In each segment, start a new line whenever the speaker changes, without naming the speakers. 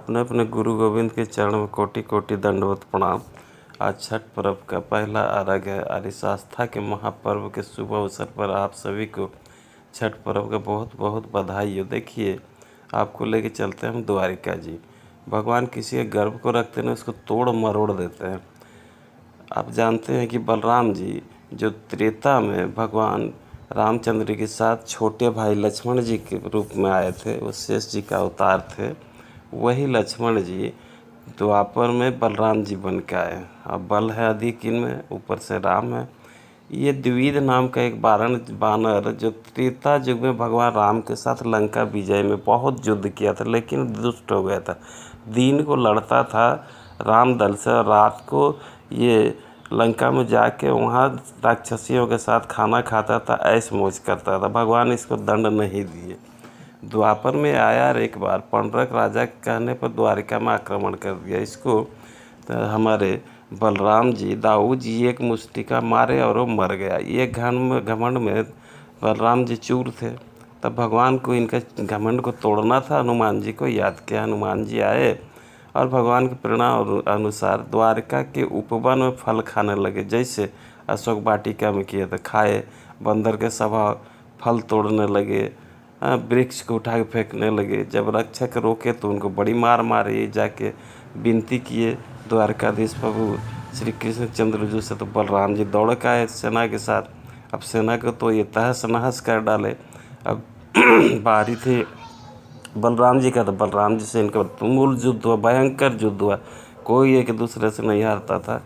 अपने अपने गुरु गोविंद के चरण में कोटि कोटि दंडवत प्रणाम। आज छठ पर्व का पहला अर्घ है। आर्य आस्था के महापर्व के शुभ अवसर पर आप सभी को छठ पर्व का बहुत बहुत बधाई हो। देखिए, आपको लेके चलते हैं हम द्वारिका जी। भगवान किसी के गर्भ को रखते हैं, उसको तोड़ मरोड़ देते हैं। आप जानते हैं कि बलराम जी जो त्रेता में भगवान रामचंद्र के साथ छोटे भाई लक्ष्मण जी के रूप में आए थे, वो शेष जी का अवतार थे, वही लक्ष्मण जी द्वापर में बलराम जी बन के आए। अब बल है अधिक इनमें, ऊपर से राम है। ये द्विविध नाम का एक बानर जो त्रेता युग में भगवान राम के साथ लंका विजय में बहुत युद्ध किया था, लेकिन दुष्ट हो गया था। दिन को लड़ता था राम दल से और रात को ये लंका में जाके वहाँ राक्षसियों के साथ खाना खाता था, ऐश मौज करता था। भगवान इसको दंड नहीं दिए। द्वापर में आया और एक बार पंडरक राजा के कहने पर द्वारिका में आक्रमण कर दिया। इसको तो हमारे बलराम जी दाऊ जी एक मुष्टिका मारे और वो मर गया। ये घमंड में बलराम जी चूर थे। तब भगवान को इनका घमंड को तोड़ना था। हनुमान जी को याद किया। हनुमान जी आए और भगवान की प्रेरणा अनुसार द्वारिका के उपवन में फल खाने लगे, जैसे अशोक वाटिका में किए थे। खाए, बंदर के स्वभाव फल तोड़ने लगे, वृक्ष को उठा के फेंकने लगे। जब रक्षक रोके तो उनको बड़ी मार मारी। जाके विनती किए द्वारकाधीश प्रभु श्री कृष्ण चंद्र जी से, तो बलराम जी दौड़ के आए सेना के साथ। अब सेना को तो ये तहस नहस कर डाले। अब बारी थी बलराम जी का, तो बलराम जी से इनका तुमुल युद्ध हुआ, भयंकर युद्ध हुआ। कोई एक दूसरे से नहीं हारता था।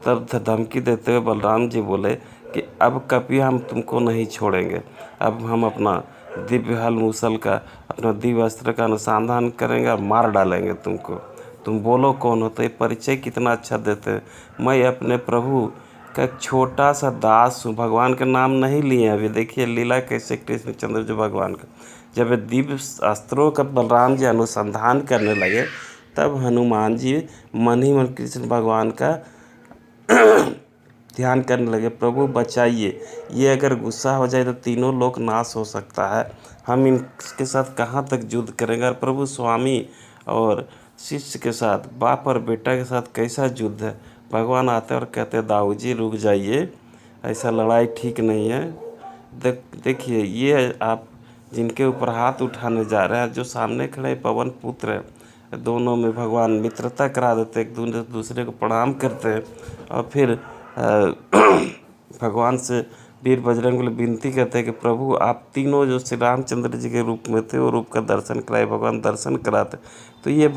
तब धमकी देते हुए बलराम जी बोले कि अब कभी हम तुमको नहीं छोड़ेंगे। अब हम अपना दिव्य हल मूसल का, अपना दिव्य अस्त्र का अनुसंधान करेंगे और मार डालेंगे तुमको। तुम बोलो कौन हो। तो ये परिचय कितना अच्छा देते हैं। मैं अपने प्रभु का एक छोटा सा दास हूँ। भगवान का नाम नहीं लिए अभी। देखिए लीला कैसे कृष्ण चंद्र जो भगवान का, जब दिव्य अस्त्रों का बलराम जी अनुसंधान करने लगे, तब हनुमान जी मन ही मन कृष्ण भगवान का ध्यान करने लगे। प्रभु बचाइए, ये अगर गुस्सा हो जाए तो तीनों लोक नाश हो सकता है। हम इनके साथ कहाँ तक युद्ध करेंगे। और प्रभु स्वामी और शिष्य के साथ, बाप और बेटा के साथ कैसा युद्ध है। भगवान आते और कहते दाऊ जी रुक जाइए, ऐसा लड़ाई ठीक नहीं है। देखिए ये आप जिनके ऊपर हाथ उठाने जा रहे हैं, जो सामने खड़े पवन पुत्र है, दोनों में भगवान मित्रता करा देते, एक दूसरे को प्रणाम करते हैं और फिर भगवान से वीर बजरंगबली विनती करते हैं कि प्रभु आप तीनों जो श्री रामचंद्र जी के रूप में थे, वो रूप का दर्शन कराए। भगवान दर्शन कराते। तो ये